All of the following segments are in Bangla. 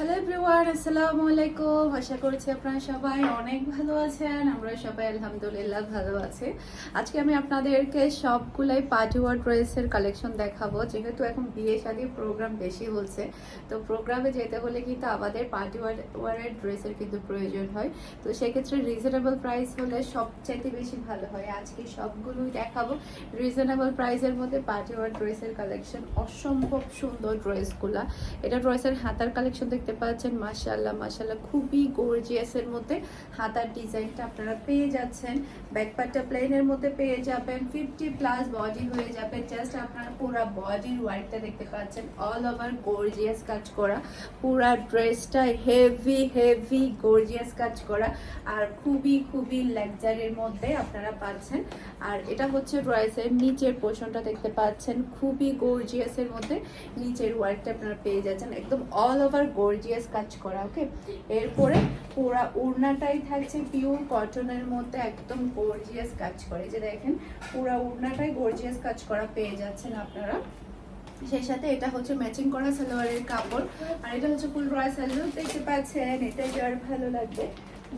হ্যালো এভরিওয়ান, আসসালামু আলাইকুম। আশা করছি আপনারা সবাই অনেক ভালো আছেন। আমরা সবাই আলহামদুলিল্লাহ ভালো আছি। আজকে আমি আপনাদেরকে সবগুলাই পার্টি ওয়ার ড্রেসের কালেকশন দেখাবো। যেহেতু এখন বিয়ে শাদীর প্রোগ্রাম বেশি হচ্ছে, তো প্রোগ্রামে যেতে হলে কিন্তু আমাদের পার্টি ওয়ারের ড্রেসের কিন্তু প্রয়োজন হয়। তো সেক্ষেত্রে রিজনেবল প্রাইস হলে সবচেয়ে বেশি ভালো হয়। আজকে সবগুলোই দেখাবো রিজনেবল প্রাইসের মধ্যে পার্টি ওয়ার ড্রেসের কালেকশন। অসম্ভব সুন্দর ড্রেসগুলা। এটা ড্রেসের হাতার কালেকশন দেখতে পাচ্ছেন। মাশাআল্লাহ মাশাআল্লাহ, খুবই গর্জিয়াসের মধ্যে হাতার ডিজাইনটা আপনারা পেয়ে যাচ্ছেন। ব্যাকপার্টটা প্লেনের মধ্যে পেয়ে যাবেন। 50+ বডি হয়ে যাবে। জাস্ট আপনারা পুরো বডির ওয়ার্কটা দেখতে পাচ্ছেন, অল ওভার গর্জিয়াস কাজ করা। পুরা ড্রেসটা হেভি হেভি গর্জিয়াস কাজ করা আর খুবই খুবই লাক্সারির মধ্যে আপনারা পাচ্ছেন। আর এটা হচ্ছে ড্রেসের নিচের পোর্শনটা দেখতে পাচ্ছেন, খুবই গর্জিয়াসের মধ্যে নিচের ওয়ার্কটা আপনারা পেয়ে যাচ্ছেন, একদম অল ওভার গর্জিয়াস কাজ করা। ওকে, এরপরে পুরা ওড়নাটাই থাকছে পিওর কটনের মধ্যে, একদম গর্জিয়াস কাজ করে। যে দেখেন পুরা ওড়নাটাই গর্জিয়াস কাজ করা পেয়ে যাচ্ছেন আপনারা। সেই সাথে এটা হচ্ছে ম্যাচিং করা সালোয়ারের কাপড়, আর এটা হচ্ছে ফুল ড্রেস সালোয়ার দেখতে পাচ্ছেন। এটা যার ভালো লাগবে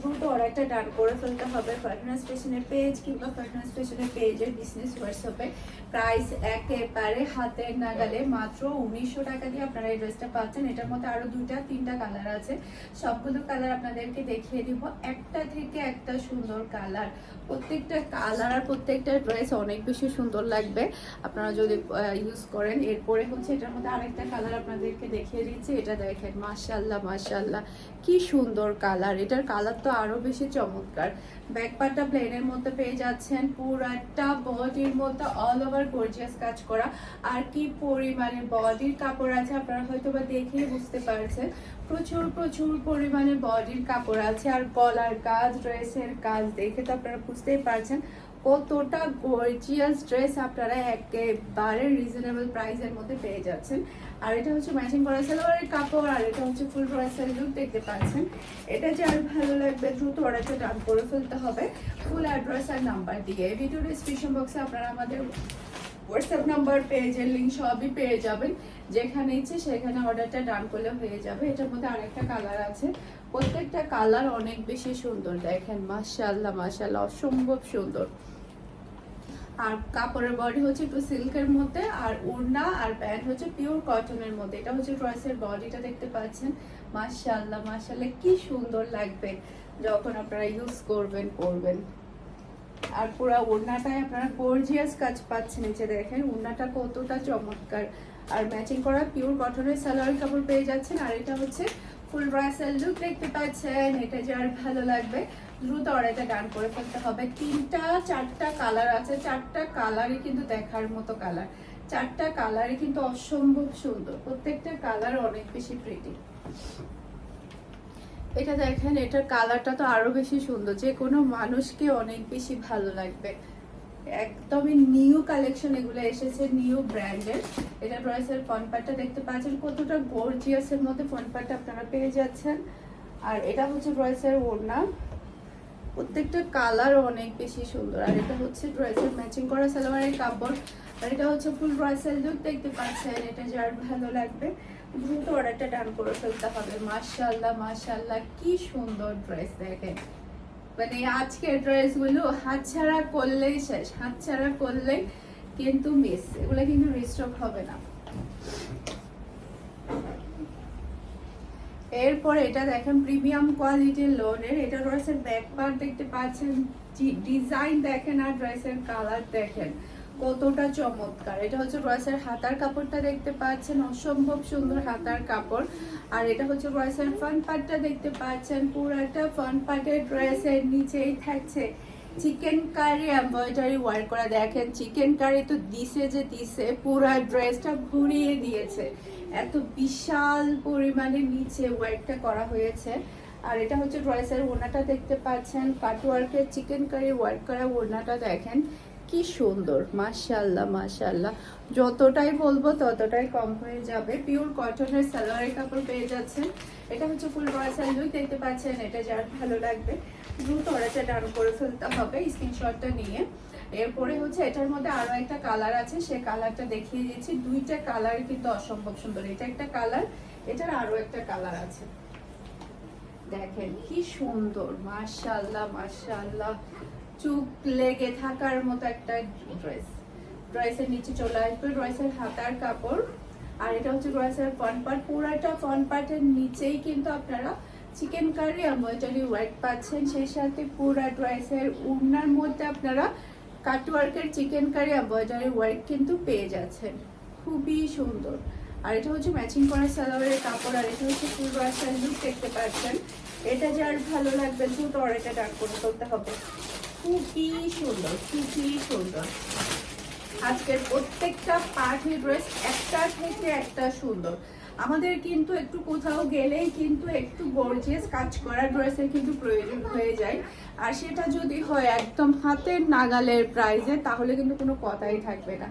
দ্রুত অর্ডারটা ডান করে ফেলতে হবে ফারহানাস ফ্যাশনের পেজ কিংবা ফারহানাস ফ্যাশনের পেজের বিজনেস হোয়াটসঅ্যাপে। প্রাইস একেবারে হাতের নাগালে, মাত্র 1900 টাকা দিয়ে আপনারা এই ড্রেসটা পাচ্ছেন। এটার মধ্যে আরো 2-3টা কালার আছে, সবগুলো কালার আপনাদেরকে দেখিয়ে দিব। একটা থেকে একটা সুন্দর কালার, প্রত্যেকটা কালার আর প্রত্যেকটা ড্রেস অনেক বেশি সুন্দর লাগবে আপনারা যদি ইউজ করেন। এরপরে হচ্ছে এটার মধ্যে আরেকটা কালার আপনাদেরকে দেখিয়ে দিচ্ছি। এটা দেখেন মাশাআল্লাহ মাশাআল্লাহ, কি সুন্দর কালার। এটার কালার তো আরো বেশি চমৎকার। ব্যাক পার্টটা প্লেনের মধ্যে পেয়ে যাচ্ছেন, পুরাটা বডির মধ্যে অল ওভার গর্জিয়াস কাজ করা। আর কি পরিমাণে বডির কাপড় আছে আপনারা হয়তো বা দেখেই বুঝতে পারছেন, প্রচুর প্রচুর পরিমাণে বডির কাপড় আছে। আর গলার কাজ, ড্রেসের কাজ দেখে তো আপনারা বুঝতেই পারছেন কতটা গর্জিয়াস ড্রেস আপনারা একেবারে রিজনেবল প্রাইসের মধ্যে পেয়ে যাচ্ছেন। আর এটা হচ্ছে ম্যাচিং করা সালোয়ারের কাপড়, আর এটা হচ্ছে ফুল ড্রেসের লুক দেখতে পাচ্ছেন। এটা যার ভালো লাগবে দ্রুত অর্ডারটা ডান করে ফেলতে হবে ফুল অ্যাড্রেস আর নাম্বার দিয়ে। ভিডিও ডিসক্রিপশন বক্সে আপনারা আমাদের হোয়াটসঅ্যাপ নাম্বার, পেজের লিঙ্ক সবই পেয়ে যাবেন। যেখানে ইচ্ছে সেখানে অর্ডারটা ডান করলে হয়ে যাবে। এটার মধ্যে আরেকটা কালার আছে, প্রত্যেকটা কালার অনেক বেশি সুন্দর। দেখেন মাশাআল্লাহ মাশাআল্লাহ, অসম্ভব সুন্দর। আর কাপড়ের বডি হচ্ছে একটু সিল্কের মধ্যে, আর ওড়না আর প্যান্ট হচ্ছে পিওর কটনের মধ্যে। এটা হচ্ছে ড্রেসের বডিটা দেখতে পাচ্ছেন। মাশাআল্লাহ মাশাআল্লাহ, কি সুন্দর লাগবে যখন আপনারা ইউজ করবেন। আর পুরো ওড়নাটায় আপনারা গর্জিয়াস কাজ পাচ্ছেন। নিচে দেখেন ওড়নাটা কতটা চমৎকার। আর ম্যাচিং করা পিওর কটনের সালোয়ার কাপড় পেয়ে যাচ্ছেন। আর এটা হচ্ছে ফুল ড্রেসের লুক দেখতে পাচ্ছেন। এটা যার ভালো লাগবে দ্রুত অর্ডারটা ডান করে ফেলতে হবে। 3-4টা কালার আছে, 4টা কালারই কিন্তু দেখার মতো কালার। 4টা কালারই কিন্তু অসম্ভব সুন্দর, প্রত্যেকটা কালার অনেক বেশি প্রিটি। এটা দেখেন, এটার কালারটা তো আরো বেশি সুন্দর, যে কোনো মানুষকে অনেক বেশি ভালো লাগবে। একদমই নিউ কালেকশন এগুলো এসেছে, নিউ ব্র্যান্ডের। এটা ড্রেসের ফ্রন্ট পার্টটা দেখতে পাচ্ছেন, কতটা গর্জিয়াসের মধ্যে ফ্রন্ট পার্টটা আপনারা পেয়ে যাচ্ছেন। আর এটা হচ্ছে ড্রেসের ওড়না, প্রত্যেকটা কালার অনেক বেশি সুন্দর। আর এটা হচ্ছে ড্রেসের ম্যাচিং করা সালোয়ারের কাপড়, আর এটা হচ্ছে ফুল ড্রেসের লুক দেখতে পাচ্ছেন। এটা যার ভালো লাগবে দ্রুত অর্ডারটা ডান করে ফেলতে হবে। মাশাআল্লাহ মাশাআল্লাহ, কি সুন্দর ড্রেস। দেখেন মানে আজকের ড্রেসগুলো হাতছাড়া করলেই শেষ, হাতছাড়া করলেই কিন্তু মিস, এগুলো কিন্তু রিস্টক হবে না। এরপর এটা দেখেন প্রিমিয়াম কোয়ালিটির লোনের। এটা ড্রেসের ব্যাক পার্ট দেখতে পাচ্ছেন, ডিজাইন দেখেন আর ড্রেসের কালার দেখেন কতটা চমৎকার। এটা হচ্ছে ড্রেসের হাতার কাপড়টা দেখতে পাচ্ছেন, অসম্ভব সুন্দর হাতার কাপড়। আর এটা হচ্ছে ড্রেসের ফ্রন্ট পার্টটা দেখতে পাচ্ছেন, পুরাটা ফ্রন্ট পার্টের ড্রেসের নিচেই থাকছে চিকেন কারি এমব্রয়ডারি ওয়ার্ক করা। দেখেন চিকেন কারি তো দিছে, পুরা ড্রেসটা ভরিয়ে দিয়েছে, এত বিশাল পরিমাণে নিচে ওয়ার্কটা করা হয়েছে। আর এটা হচ্ছে ড্রেসের ওড়নাটা দেখতে পাচ্ছেন, কাটওয়ার্কের চিকেন কারি ওয়ার্ক করা ওড়নাটা দেখেন কি সুন্দর। মাশাআল্লাহ মাশাআল্লাহ, যতটাই বলবো ততটাই কম হয়ে যাবে। পিওর কটনের সালোয়ারের কাপড় পেয়ে যাচ্ছেন। এটা হচ্ছে ফুল ড্রেসের লুক দেখতে পাচ্ছেন। এটা যার ভালো লাগবে দ্রুত অর্ডারটা ডান করে ফেলতে হবে স্ক্রিনশটটা নিয়ে। এরপরে হচ্ছে এটার মধ্যে আরো একটা কালার আছে, সে কালারটা দেখিয়ে দিচ্ছি। 2টা কালার কিন্তু অসম্ভব সুন্দর। এটা একটা কালার, এটার আরো একটা কালার আছে, দেখেন কি সুন্দর, মাশাআল্লাহ মাশাআল্লাহ, চুপ লেগে থাকার মতো একটা ড্রেস। ড্রেসের নিচে চলে আসবে ড্রেসের হাতার কাপড়, আর এটা হচ্ছে ড্রেসের ফ্রন্ট পার্ট। পুরাটা ফ্রন্ট পার্টের নিচেই কিন্তু আপনারা চিকেন কারি এমব্রয়ডারি ওয়ার্ক পাচ্ছেন, সেই সাথে পুরা ড্রেসের ওড়নার মধ্যে আপনারা কাটওয়ার্কের চিকেন কারি এমব্রয়ডারি ওয়ার্ক কিন্তু পেয়ে যাচ্ছেন, খুবই সুন্দর। আর এটা হচ্ছে ম্যাচিং করা সালোয়ারের কাপড়, আর এটা হচ্ছে ফুল ড্রেসের লুক দেখতে পাচ্ছেন। এটা যার ভালো লাগবে দ্রুত অর্ডারটা ডান করে ফেলতে হবে, খুবই সুন্দর খুবই সুন্দর। আজকের প্রত্যেকটা পার্টি ড্রেস একটা থেকে একটা সুন্দর। আমাদের কিন্তু একটু কোথাও গেলেই কিন্তু একটু গর্জিয়াস কাজ করা ড্রেসের কিন্তু প্রয়োজন হয়ে যায়, আর সেটা যদি হয় একদম হাতের নাগালের প্রাইজে তাহলে কিন্তু কোনো কথাই থাকবে না।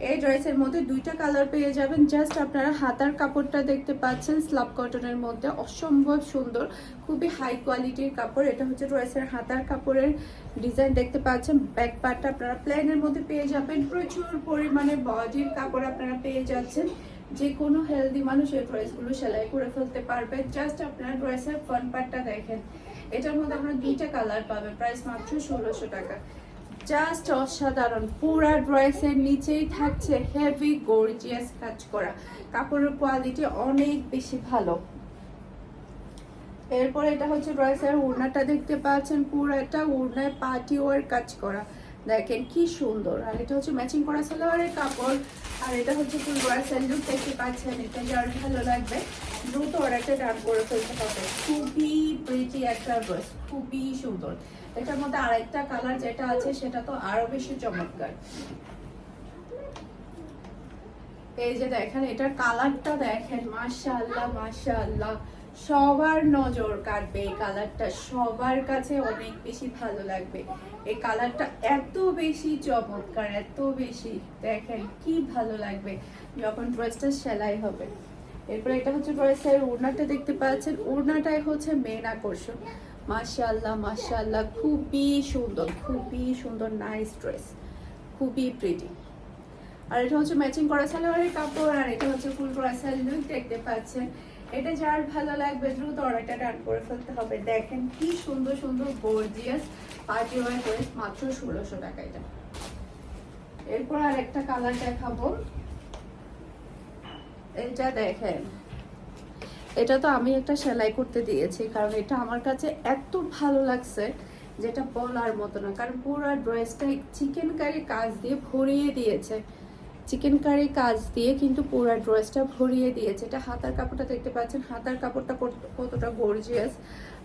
এই ড্রেসের মধ্যে দুইটা কালার পেয়ে যাবেন। জাস্ট আপনারা হাতার কাপড়টা দেখতে পাচ্ছেন স্লাব কটনের মধ্যে, অসম্ভব সুন্দর, খুবই হাই কোয়ালিটির কাপড়। এটা হচ্ছে ড্রেসের হাতার কাপড়ের ডিজাইন দেখতে পাচ্ছেন। ব্যাক পার্টটা আপনারা প্লেনের মধ্যে পেয়ে যাবেন, প্রচুর পরিমাণে বডির কাপড় আপনারা পেয়ে যাচ্ছেন। যে কোনো হেলদি মানুষ এই ড্রেসগুলো সেলাই করে ফেলতে পারবে। জাস্ট আপনারা ড্রেসের ফ্রন্ট পার্টটা দেখেন, এটার মধ্যে আপনারা দুইটা কালার পাবেন, প্রাইস মাত্র 1600 টাকা। জাস্ট অসাধারণ। পুরা ড্রেসের নিচেই থাকছে হেভি গর্জিয়াস কাজ করা, কাপড়ের কোয়ালিটি অনেক বেশি ভালো। এরপর এটা হচ্ছে ড্রেসের ওড়নাটা দেখতে পাচ্ছেন, পুরাটা ওড়নায় পার্টি ওয়ার কাজ করা, দেখেন কি সুন্দর। আর এটা হচ্ছে ম্যাচিং করা সালোয়ারের কাপড়, আর এটা হচ্ছে ফুল ড্রেসের লুক দেখতে পাচ্ছেন। এটা যার ভালো লাগবে দ্রুত অর্ডারটা ডান করে ফেলতে হবে, খুবই প্রিটি একটা ড্রেস, খুবই সুন্দর। এটার মধ্যে আরেকটা কালার যেটা আছে সেটা তো আরো বেশি চমৎকার। এই যে দেখেন এটার কালারটা দেখেন, মাশাআল্লাহ মাশাআল্লাহ, সবার নজর কাটবে এই কালারটা, সবার কাছে অনেক বেশি ভালো লাগবে। এই কালারটা এত বেশি চমৎকার, এত বেশি, দেখেন কি ভালো লাগবে যখন ড্রেসটা সেলাই হবে। এরপর এটা হচ্ছে ড্রেসের ওড়নাটা দেখতে পাচ্ছেন, ওড়নাটাই হচ্ছে মেন আকর্ষণ। মাশাআল্লাহ মাশাআল্লাহ, খুবই সুন্দর খুবই সুন্দর, নাইস ড্রেস, খুবই প্রিটি। আর এটা হচ্ছে ম্যাচিং করা সালোয়ারের কাপড়, আর এটা হচ্ছে ফুল ড্রেসের লুক দেখতে পাচ্ছেন। এটা যার ভালো লাগবে দ্রুত অর্ডারটা ডান করে ফেলতে হবে। দেখেন কি সুন্দর সুন্দর গর্জিয়াস পার্টি ওয়্যার ড্রেস, মাত্র 1600 টাকা এটা। এরপর আর একটা কালার দেখাবো, এটা দেখেন। এটা তো আমি একটা সেলাই করতে দিয়েছি, কারণ এটা আমার কাছে এত ভালো লাগছে যেটা বলার মতো না। কারণ পুরো ড্রেসটা চিকেন কারি কাজ দিয়ে ভরিয়ে দিয়েছে, চিকেন কারি কাজ দিয়ে কিন্তু পুরো ড্রেসটা ভরিয়ে দিয়েছে। এটা হাতার কাপড়টা দেখতে পাচ্ছেন, হাতার কাপড়টা কতটা গর্জিয়াস।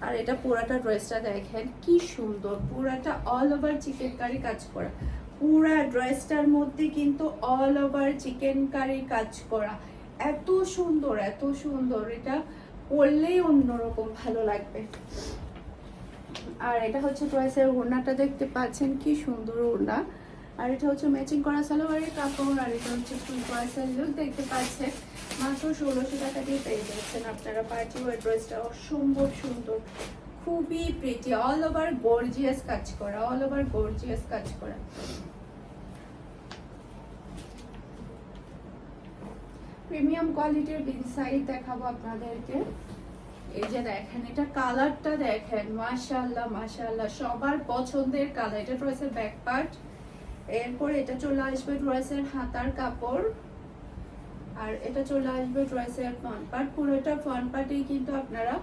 আর এটা পুরাটা ড্রেসটা দেখেন কি সুন্দর, পুরাটা অল ওভার চিকেন কারি কাজ করা, পুরা ড্রেসটার মধ্যে কিন্তু অল ওভার চিকেন কারি কাজ করা, এত সুন্দর এত সুন্দর। এটা পরলেই অন্যরকম ভালো লাগবে। আর এটা হচ্ছে ড্রেসের ওড়নাটা দেখতে পাচ্ছেন, কি সুন্দর ওড়না। আর এটা হচ্ছে ম্যাচিং করা সালোয়ারের কাপড়, আর এটা হচ্ছে ফুল ড্রেসের লুক দেখতে পাচ্ছেন। মাত্র 1600 টাকা দিয়ে পেয়ে যাচ্ছেন আপনারা পার্টি ওয়্যার ড্রেসটা, অসম্ভব সুন্দর, খুবই প্রিটি, অল ওভার গর্জিয়াস কাজ করা, অল ওভার গর্জিয়াস কাজ করা। প্রিমিয়াম কোয়ালিটির ইনসাইড দেখাবো আপনাদেরকে। এই যে দেখেন এটা কালারটা দেখেন, মাশাআল্লাহ মাশাআল্লাহ, সবার পছন্দের কালার। এটা ড্রেসের ব্যাক পার্ট, এরপর এটা চলে আসবে ড্রেসের হাতার কাপড়, আর এটা চলে আসবে ড্রেসের ফ্রন্ট পার্ট। পুরোটা ফ্রন্ট পার্টেই কিন্তু আপনারা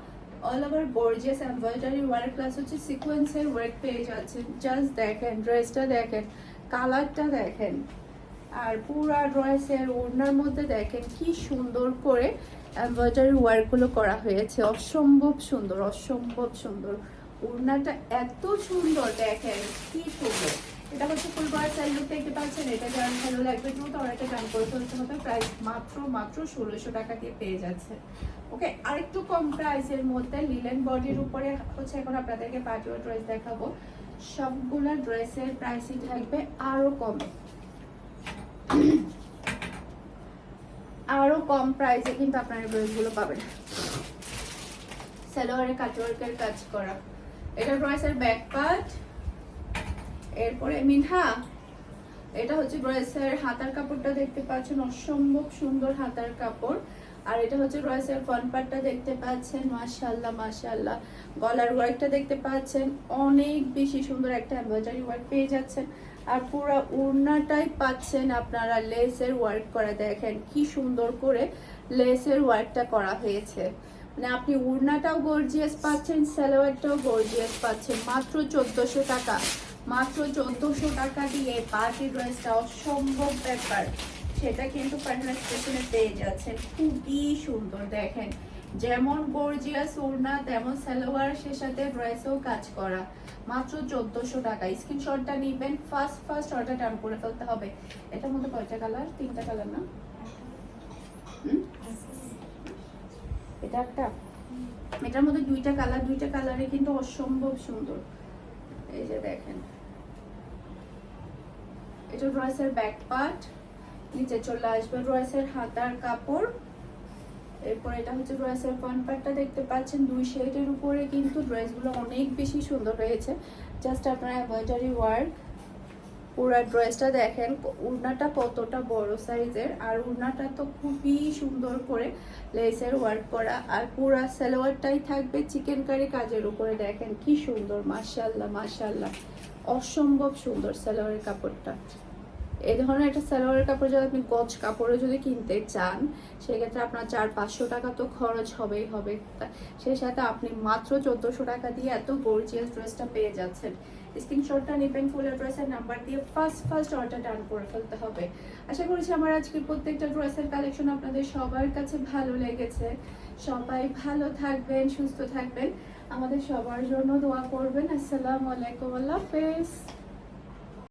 all over gorgeous embroidery work plus হচ্ছে সিকোয়েন্সের ওয়ার্ক পেয়ে যাচ্ছেন। জাস্ট দেখেন ড্রেসটা দেখেন, কালারটা দেখেন। আর পুরা ড্রেসের ওড়নার মধ্যে দেখেন কি সুন্দর করে এমব্রয়ডারি ওয়ার্কগুলো করা হয়েছে, অসম্ভব সুন্দর অসম্ভব সুন্দর। ওড়নাটা এত সুন্দর, দেখেন কি সুন্দর। এটা হচ্ছে ফুল ড্রেসের লুক দেখতে পাচ্ছেন। এটা যার ভালো লাগবে দ্রুত অর্ডারটা ডান করে ফেলতে হবে। প্রাইস মাত্র 1600 টাকা দিয়ে পেয়ে যাচ্ছে। ওকে, আরেকটু কম প্রাইসের মধ্যে লিলেন বডির উপরে হচ্ছে এখন আপনাদেরকে পার্টি ওয়্যার ড্রেস দেখাবো। সবগুলা ড্রেসের প্রাইসই থাকবে আরো কমে, আরো কম প্রাইসে কিন্তু আপনারা ড্রেসগুলো পাবেন। সালোয়ারে কাটওয়ার্কের কাজ করা, এটা ড্রেসের ব্যাক পার্ট। এরপরে মিনহা, এটা হচ্ছে ড্রেসের হাতার কাপড়টা দেখতে পাচ্ছেন, অসম্ভব সুন্দর হাতার কাপড়। আর এটা হচ্ছে ড্রেসের ফ্রন্ট পার্টটা দেখতে পাচ্ছেন, মাশাআল্লাহ মাশাআল্লাহ। গলার ওয়ার্কটা দেখতে পাচ্ছেন, অনেক বেশি সুন্দর একটা এমব্রয়ডারি ওয়ার্ক পেয়ে যাচ্ছেন। আর পুরো ওড়নাটাই পাচ্ছেন আপনারা লেসের ওয়ার্ক করা। দেখেন কি সুন্দর করে লেসের ওয়ার্কটা করা হয়েছে। মানে আপনি ওড়নাটাও গর্জিয়াস পাচ্ছেন, সালোয়ারটাও গর্জিয়াস পাচ্ছেন মাত্র 1400 টাকা। মাত্র 1400 টাকা দিয়ে পার্টি ড্রেসটা অসম্ভব ব্যাপার, সেটা কিন্তু পার্টনার স্টেশনে পেয়ে যাচ্ছেন। খুবই সুন্দর, দেখেন যেমন গর্জিয়াস ওড়না তেমন সালোয়ার, সে সাথে ড্রেসেও কাজ করা। মাত্র 1400 টাকা। স্ক্রিনশটটা নেবেন, ফার্স্ট অর্ডার ডান করে ফেলতে হবে। এটার মধ্যে কয়টা কালার? 3টা কালার না? এটা একটা, এটার মধ্যে 2টা কালার, 2টা কালারে কিন্তু অসম্ভব সুন্দর। এই যে দেখেন, এটা ড্রেসের ব্যাক পার্ট, নিচে চলে আসবে ড্রেসের হাতার কাপড়। এরপর এটা হচ্ছে ড্রেসের ফ্রন্ট পার্টটা দেখতে পাচ্ছেন, 2 শেডের উপরে কিন্তু ড্রেসগুলো অনেক বেশি সুন্দর হয়েছে। জাস্ট আপনারা এমব্রয়ডারি ওয়ার্ক। পুরো ড্রেসটা দেখেন ওড়নাটা কতটা বড় সাইজের, আর ওড়নাটা তো খুবই সুন্দর করে লেসের ওয়ার্ক করা। আর পুরো সালোয়ারটাই থাকবে চিকেন কারি কাজের উপরে। দেখেন কি সুন্দর, মাশাআল্লাহ মাশাআল্লাহ, অসম্ভব সুন্দর সালোয়ারের কাপড়টা। এই ধরনের একটা সালোয়ারের কাপড় যদি আপনি গজ কাপড়ে যদি কিনতে চান, সেক্ষেত্রে আপনার 400-500 টাকা তো খরচ হবেই হবে। সেই সাথে আপনি মাত্র 1400 টাকা দিয়ে এত গর্জিয়াস ড্রেসটা পেয়ে যাচ্ছেন। স্ক্রিনশটটা নেবেন, ফুল অ্যাড্রেসের নাম্বার দিয়ে ফার্স্ট অর্ডার ডান করে ফেলতে হবে। আশা করছি আমার আজকে প্রত্যেকটা ড্রেসের কালেকশন আপনাদের সবার কাছে ভালো লেগেছে। সবাই ভালো থাকবেন, সুস্থ থাকবেন, আমাদের সবার জন্য দোয়া করবেন। আসসালামু আলাইকুম, আল্লাহ হাফেজ।